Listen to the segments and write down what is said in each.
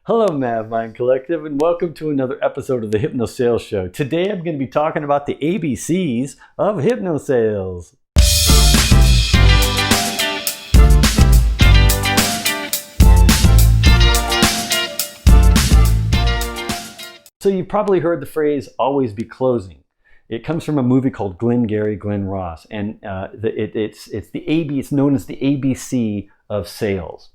Hello, MavMind Collective, and welcome to another episode of the HypnoSales Show. Today I'm going to be talking about the ABCs of HypnoSales. So you've probably heard the phrase, always be closing. It comes from a movie called Glengarry Glen Ross, and it's known as the ABC of sales.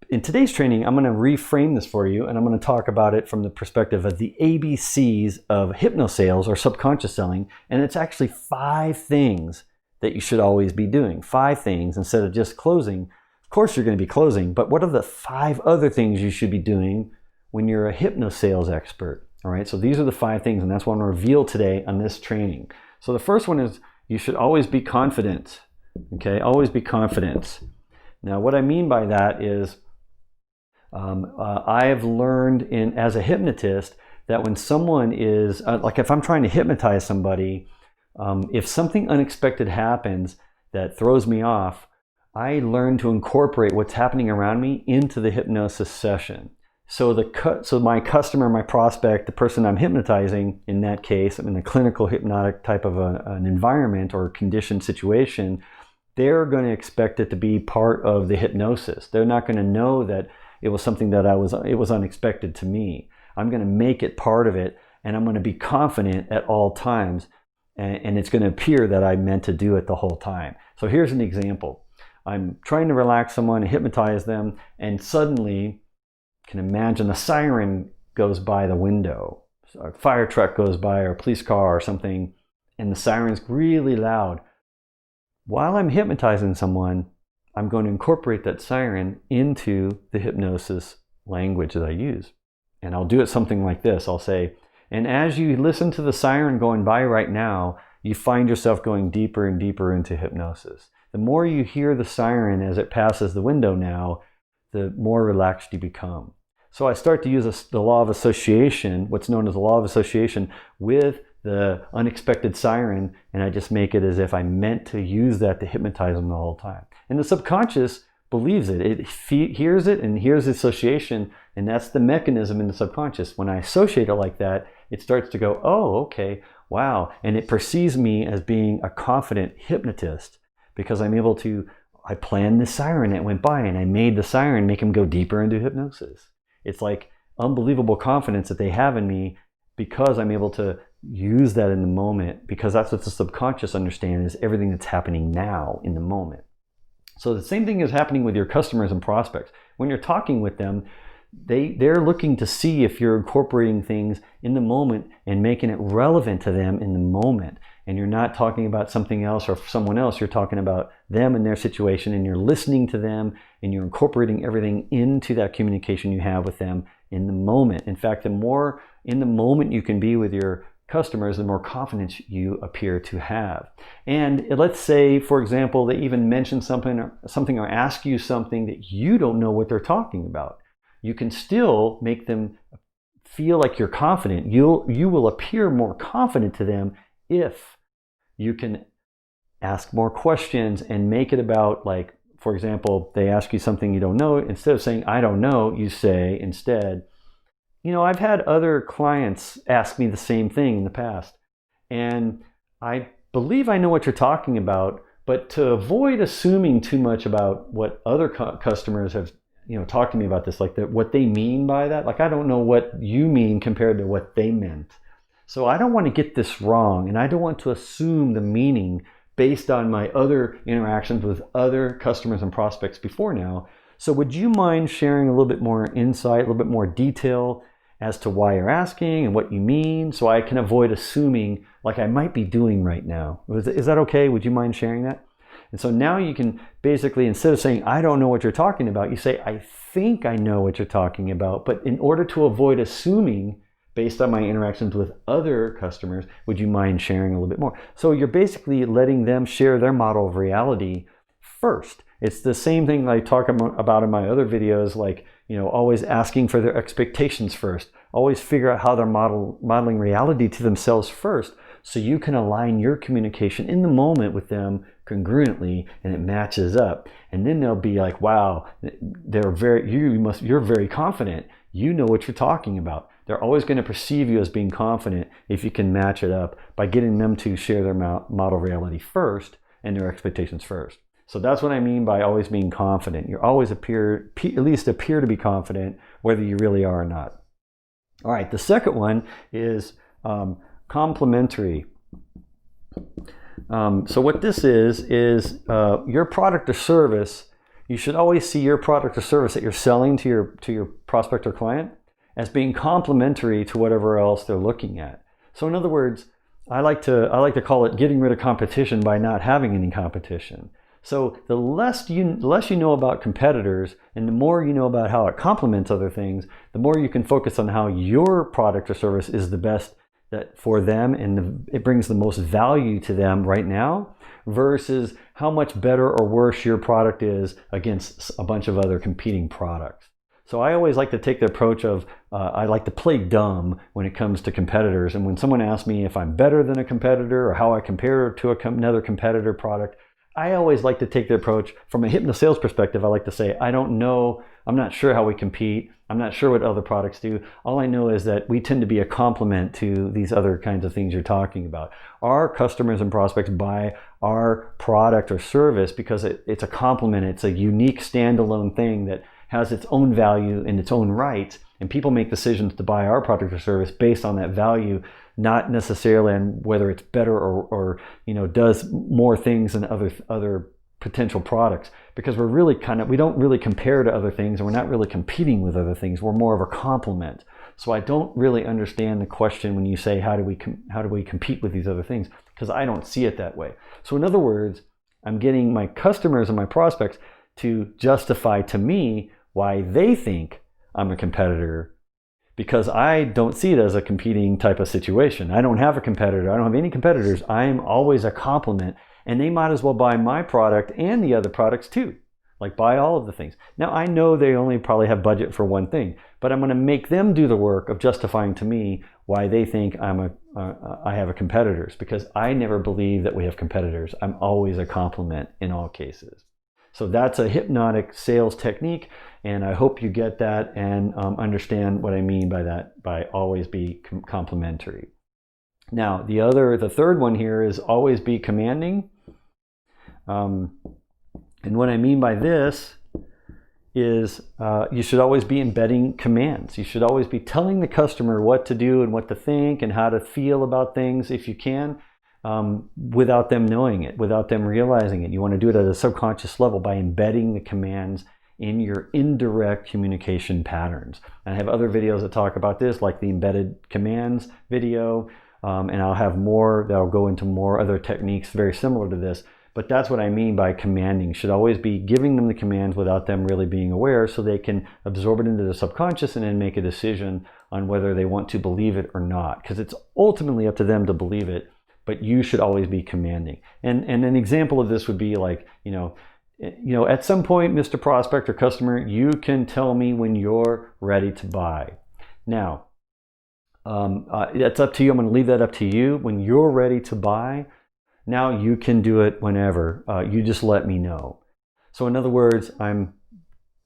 In today's training, I'm going to reframe this for you, and I'm going to talk about it from the perspective of the ABCs of hypnosales or subconscious selling, and it's actually 5 things that you should always be doing. 5 things instead of just closing. Of course, you're going to be closing, but what are the 5 other things you should be doing when you're a hypnosales expert? All right, so these are the 5 things, and that's what I'm going to reveal today on this training. So the first one is you should always be confident. Okay, always be confident. Now, what I mean by that is I have learned as a hypnotist that when someone is, like if I'm trying to hypnotize somebody, if something unexpected happens that throws me off, I learn to incorporate what's happening around me into the hypnosis session. So my customer, my prospect, the person I'm hypnotizing, in that case, I'm in a clinical hypnotic type of an environment or conditioned situation, they're going to expect it to be part of the hypnosis. They're not going to know that it was something that it was unexpected to me. I'm going to make it part of it, and I'm going to be confident at all times, and it's going to appear that I meant to do it the whole time. So here's an example. I'm trying to relax someone and hypnotize them, and suddenly, you can imagine a siren goes by the window. So a fire truck goes by, or a police car or something, and the siren's really loud. While I'm hypnotizing someone, I'm going to incorporate that siren into the hypnosis language that I use. And I'll do it something like this. I'll say, and as you listen to the siren going by right now, you find yourself going deeper and deeper into hypnosis. The more you hear the siren as it passes the window now, the more relaxed you become. So I start to use the law of association, what's known as the law of association, with the unexpected siren, and I just make it as if I meant to use that to hypnotize them the whole time. And the subconscious believes it. It hears it and hears the association, and that's the mechanism in the subconscious. When I associate it like that, it starts to go, oh, okay, wow. And it perceives me as being a confident hypnotist because I planned the siren that went by, and I made the siren make him go deeper into hypnosis. It's like unbelievable confidence that they have in me because I'm able to use that in the moment, because that's what the subconscious understands is everything that's happening now in the moment. So the same thing is happening with your customers and prospects. When you're talking with them, they're looking to see if you're incorporating things in the moment and making it relevant to them in the moment. And you're not talking about something else or someone else, you're talking about them and their situation, and you're listening to them, and you're incorporating everything into that communication you have with them in the moment. In fact, the more in the moment you can be with your customers, the more confidence you appear to have. And let's say, for example, they even mention something or ask you something that you don't know what they're talking about. You can still make them feel like you're confident. You will appear more confident to them if you can ask more questions and make it about, like, for example, they ask you something you don't know. Instead of saying, I don't know, you say instead, I've had other clients ask me the same thing in the past, and I believe I know what you're talking about, but to avoid assuming too much about what other customers have, talked to me about this, like what they mean by that, like I don't know what you mean compared to what they meant. So I don't want to get this wrong, and I don't want to assume the meaning based on my other interactions with other customers and prospects before now. So would you mind sharing a little bit more insight, a little bit more detail as to why you're asking and what you mean, so I can avoid assuming like I might be doing right now? Is that okay? Would you mind sharing that? And so now you can basically, instead of saying, I don't know what you're talking about, you say, I think I know what you're talking about, but in order to avoid assuming based on my interactions with other customers, would you mind sharing a little bit more? So you're basically letting them share their model of reality first. It's the same thing I talk about in my other videos, like, always asking for their expectations first. Always figure out how they're modeling reality to themselves first, so you can align your communication in the moment with them congruently, and it matches up. And then they'll be like, wow, you're very confident. you know what you're talking about. They're always going to perceive you as being confident if you can match it up by getting them to share their model reality first and their expectations first. So that's what I mean by always being confident. You always at least appear to be confident, whether you really are or not. All right, the second one is complementary. So what this is your product or service. You should always see your product or service that you're selling to your prospect or client as being complementary to whatever else they're looking at. So in other words, I like to call it getting rid of competition by not having any competition. So the less you know about competitors and the more you know about how it complements other things, the more you can focus on how your product or service is the best for them and it brings the most value to them right now, versus how much better or worse your product is against a bunch of other competing products. So I always like to take the approach of, I like to play dumb when it comes to competitors. And when someone asks me if I'm better than a competitor or how I compare to another competitor product, I always like to take the approach from a HypnoSales perspective. I like to say, I don't know, I'm not sure how we compete. I'm not sure what other products do. All I know is that we tend to be a complement to these other kinds of things you're talking about. Our customers and prospects buy our product or service because it's a complement. It's a unique standalone thing that has its own value in its own right, and people make decisions to buy our product or service based on that value, not necessarily on whether it's better or does more things than other potential products, because we don't really compare to other things, and we're not really competing with other things. We're more of a complement. So I don't really understand the question when you say how do we compete with these other things, because I don't see it that way. So in other words, I'm getting my customers and my prospects to justify to me why they think I'm a competitor, because I don't see it as a competing type of situation. I don't have a competitor. I don't have any competitors. I am always a complement, and they might as well buy my product and the other products too. Like buy all of the things. Now I know they only probably have budget for one thing, but I'm going to make them do the work of justifying to me why they think I have a competitors, because I never believe that we have competitors. I'm always a complement in all cases. So that's a hypnotic sales technique, and I hope you get that and understand what I mean by that, by always be complementary. Now, the third one here is always be commanding. And what I mean by this is you should always be embedding commands. You should always be telling the customer what to do and what to think and how to feel about things if you can. Without them knowing it, without them realizing it. You want to do it at a subconscious level by embedding the commands in your indirect communication patterns. And I have other videos that talk about this, like the embedded commands video, and I'll have more that'll go into more other techniques very similar to this. But that's what I mean by commanding. You should always be giving them the commands without them really being aware, so they can absorb it into the subconscious and then make a decision on whether they want to believe it or not. Because it's ultimately up to them to believe it, but you should always be commanding. And an example of this would be like, at some point, Mr. Prospect or customer, you can tell me when you're ready to buy. Now, that's up to you. I'm going to leave that up to you. When you're ready to buy, now you can do it whenever. You just let me know. So in other words, I'm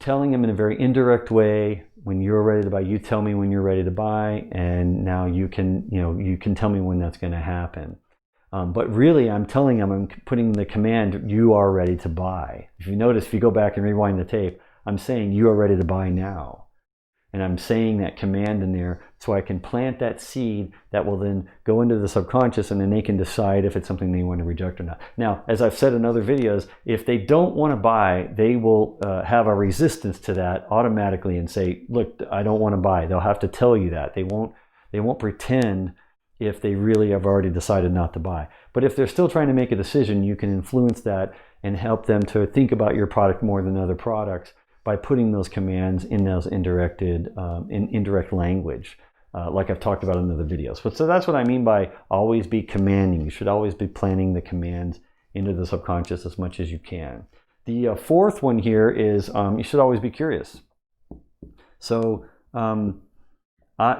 telling them in a very indirect way, when you're ready to buy, you tell me when you're ready to buy, and now you can tell me when that's going to happen. But really, I'm telling them, I'm putting the command, you are ready to buy. If you notice, if you go back and rewind the tape, I'm saying you are ready to buy now. And I'm saying that command in there so I can plant that seed that will then go into the subconscious, and then they can decide if it's something they want to reject or not. Now, as I've said in other videos, if they don't want to buy, they will have a resistance to that automatically and say, look, I don't want to buy. They'll have to tell you that. They won't pretend if they really have already decided not to buy. But if they're still trying to make a decision, you can influence that and help them to think about your product more than other products by putting those commands in those indirect language, like I've talked about in other videos. So that's what I mean by always be commanding. You should always be planting the commands into the subconscious as much as you can. The fourth one here is you should always be curious. So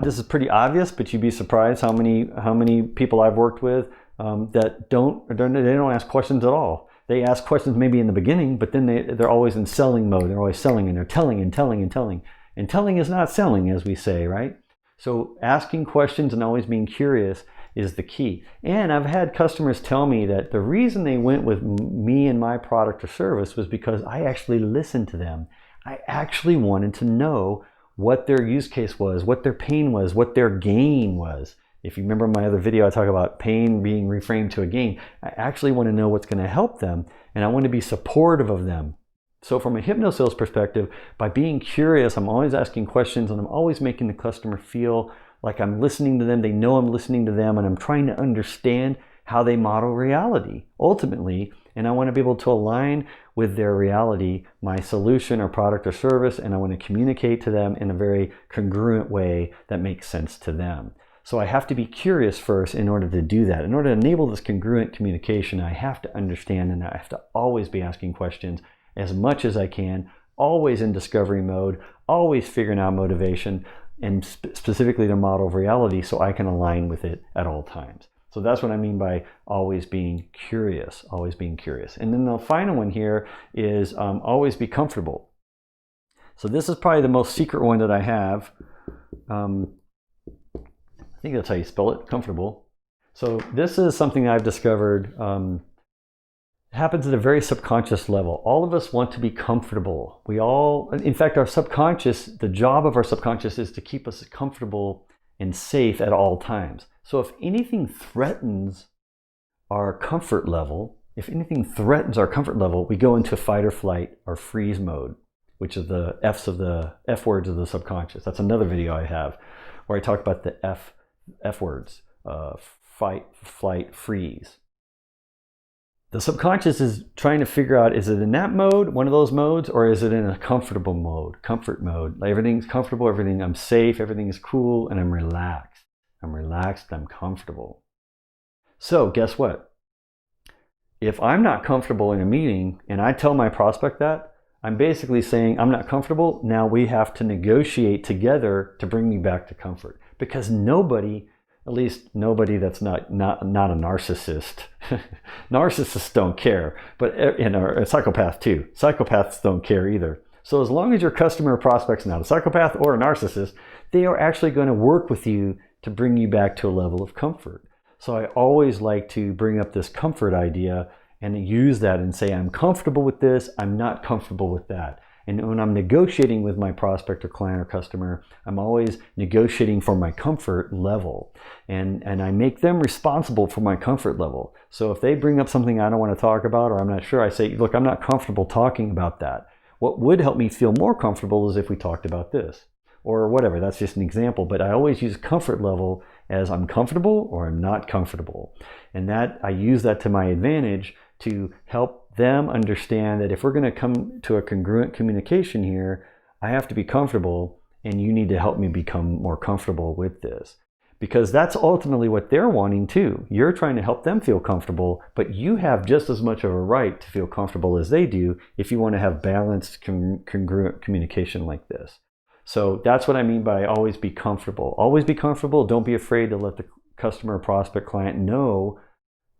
this is pretty obvious, but you'd be surprised how many people I've worked with that don't ask questions at all. They ask questions maybe in the beginning, but then they're always in selling mode. They're always selling, and they're telling and telling and telling. And telling is not selling, as we say, right? So asking questions and always being curious is the key. And I've had customers tell me that the reason they went with me and my product or service was because I actually listened to them. I actually wanted to know what their use case was, what their pain was, what their gain was. If you remember my other video, I talk about pain being reframed to a gain. I actually want to know what's going to help them, and I want to be supportive of them. So from a HypnoSales perspective, by being curious, I'm always asking questions, and I'm always making the customer feel like I'm listening to them. They know I'm listening to them, and I'm trying to understand how they model reality ultimately. And I want to be able to align with their reality, my solution or product or service, and I want to communicate to them in a very congruent way that makes sense to them. So I have to be curious first in order to do that. In order to enable this congruent communication, I have to understand, and I have to always be asking questions as much as I can, always in discovery mode, always figuring out motivation, and specifically the model of reality so I can align with it at all times. So that's what I mean by always being curious, always being curious. And then the final one here is always be comfortable. So this is probably the most secret one that I have. I think that's how you spell it, comfortable. So this is something I've discovered happens at a very subconscious level. All of us want to be comfortable. We all, in fact, our subconscious, the job of our subconscious is to keep us comfortable and safe at all times. So if anything threatens our comfort level, we go into fight or flight or freeze mode, which is the F words of the subconscious. That's another video I have where I talk about the F words, fight, flight, freeze. The subconscious is trying to figure out, is it in that mode, one of those modes, or is it in a comfortable mode, comfort mode? Like everything's comfortable, I'm safe, everything is cool, and I'm relaxed. I'm comfortable. So guess what? If I'm not comfortable in a meeting and I tell my prospect that, I'm basically saying I'm not comfortable. Now we have to negotiate together to bring me back to comfort. Because nobody, at least nobody that's not a narcissist, narcissists don't care, but a psychopath too. Psychopaths don't care either. So as long as your customer or prospect's not a psychopath or a narcissist, they are actually going to work with you to bring you back to a level of comfort. So I always like to bring up this comfort idea and use that and say, I'm comfortable with this, I'm not comfortable with that. And when I'm negotiating with my prospect or client or customer, I'm always negotiating for my comfort level. And I make them responsible for my comfort level. So if they bring up something I don't want to talk about or I'm not sure, I say, look, I'm not comfortable talking about that. What would help me feel more comfortable is if we talked about this. Or whatever, that's just an example. But I always use comfort level as I'm comfortable or I'm not comfortable. And that I use that to my advantage to help them understand that if we're going to come to a congruent communication here, I have to be comfortable and you need to help me become more comfortable with this. Because that's ultimately what they're wanting too. You're trying to help them feel comfortable, but you have just as much of a right to feel comfortable as they do if you want to have balanced, congruent communication like this. So that's what I mean by always be comfortable. Always be comfortable. Don't be afraid to let the customer, prospect, client know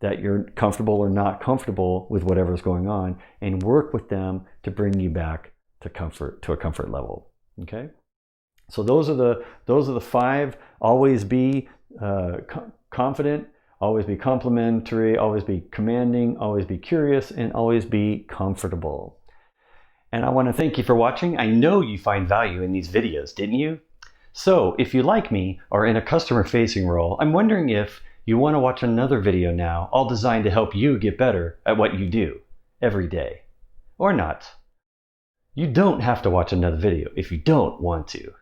that you're comfortable or not comfortable with whatever's going on, and work with them to bring you back to comfort, to a comfort level. Okay? So those are the 5. Always be confident, always be complimentary, always be commanding, always be curious, and always be comfortable. And I want to thank you for watching. I know you find value in these videos, didn't you? So if you like me or in a customer-facing role, I'm wondering if you want to watch another video now, all designed to help you get better at what you do every day. Or not. You don't have to watch another video if you don't want to.